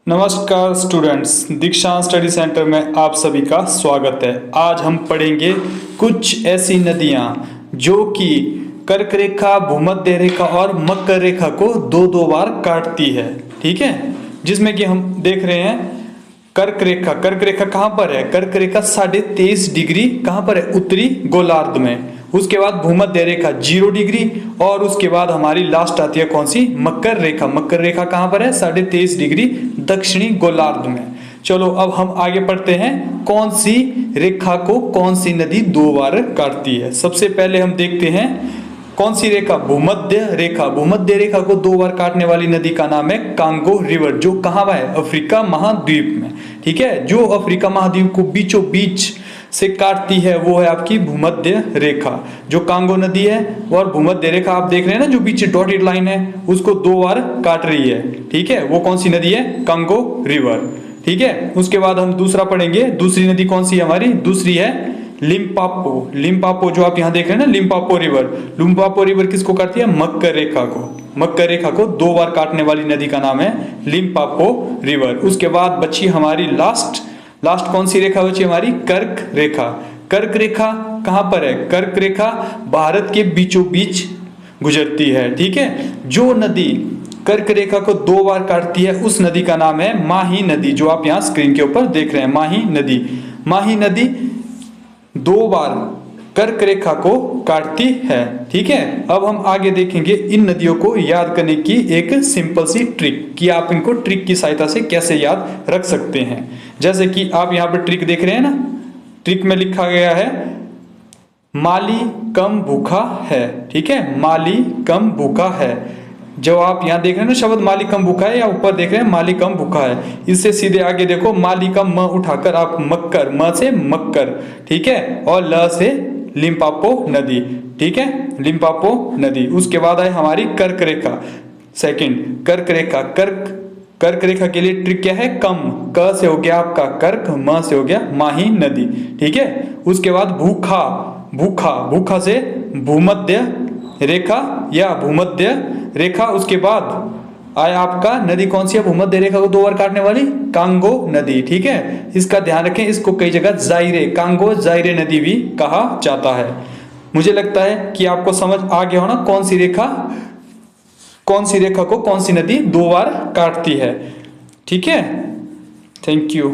नमस्कार स्टूडेंट्स, दीक्षांत study centre में आप सभी का स्वागत है। आज हम पढ़ेंगे कुछ ऐसी नदियां जो कि कर्क रेखा, भूमध्य रेखा और मकर रेखा को दो दो बार काटती है। ठीक है, जिसमें कि हम देख रहे हैं कर्क रेखा। कर्क रेखा कहाँ पर है? कर्क रेखा 23.5 डिग्री कहाँ पर है? उत्तरी गोलार्ध में। उसके बाद भूमध्य रेखा 0 डिग्री और उसके बाद हमारी लास्ट आती है कौन सी? मकर रेखा। मकर रेखा कहाँ पर है? 23.5 डिग्री दक्षिणी गोलार्ध में। चलो अब हम आगे पढ़ते हैं कौन सी रेखा को कौन सी नदी दो बार काटती है। सबसे पहले हम देखते हैं कौन सी रेखा? भूमध्य रेखा। भूमध्य रेखा को दो बार काटने वाली नदी का नाम है कांगो रिवर, जो कहाँ है? अफ्रीका महाद्वीप में। ठीक है, जो अफ्रीका महाद्वीप को बीचों बीच से काटती है वो है आपकी भूमध्य रेखा, जो कांगो नदी है। और भूमध्य रेखा आप देख रहे हैं ना, जो बीच डॉटेड लाइन है उसको दो बार काट रही है। ठीक है, वो कौन सी नदी है? Congo river. ठीक है, उसके बाद हम दूसरा पढ़ेंगे। दूसरी नदी कौन सी है हमारी? दूसरी है लिम्पापो। लिम्पापो जो आप यहाँ देख रहे हैं ना, लिम्पापो रिवर। लिम्पापो रिवर किसको काटती है? मकर रेखा को। मकर रेखा को दो बार काटने वाली नदी का नाम है लिम्पापो रिवर। उसके बाद बची हमारी लास्ट कौन सी रेखा बची हमारी? कर्क रेखा। कर्क रेखा कहां पर है? कर्क रेखा भारत के बीचों बीच गुजरती है। ठीक है, जो नदी कर्क रेखा को दो बार काटती है उस नदी का नाम है माही नदी, जो आप यहां स्क्रीन के ऊपर देख रहे हैं, माही नदी। माही नदी दो बार कर्क रेखा को काटती है। ठीक है, अब हम आगे देखेंगे इन नदियों को याद करने की एक सिंपल सी ट्रिक, कि आप इनको ट्रिक की सहायता से कैसे याद रख सकते हैं। जैसे कि आप यहाँ पर ट्रिक देख रहे हैं ना, ट्रिक में लिखा गया है माली कम भूखा है। ठीक है, माली कम भूखा है। जो आप यहाँ देख रहे हैं ना शब्द माली कम भूखा है, या ऊपर देख रहे हैं माली कम भूखा है, इससे सीधे आगे देखो माली का म उठाकर आप मक्कर, म से मक्कर, ठीक है, और ल से लिम्पापो नदी। ठीक है, लिम्पापो नदी। उसके बाद है हमारी कर्क रेखा। सेकंड कर्क रेखा। कर्क रेखा के लिए ट्रिक क्या है? कम, क से हो गया आपका कर्क, म से हो गया माही नदी। ठीक है, उसके बाद भूखा। भूखा से भूमध्य रेखा या भूमध्य रेखा। उसके बाद आया आपका नदी कौन सी है भूमध्य रेखा को दो बार काटने वाली? कांगो नदी। ठीक है, इसका ध्यान रखें, इसको कई जगह जायरे, कांगो जायरे नदी भी कहा जाता है। मुझे लगता है कि आपको समझ आ गया होना कौन सी रेखा को कौन सी नदी दो बार काटती है। ठीक है, थैंक यू।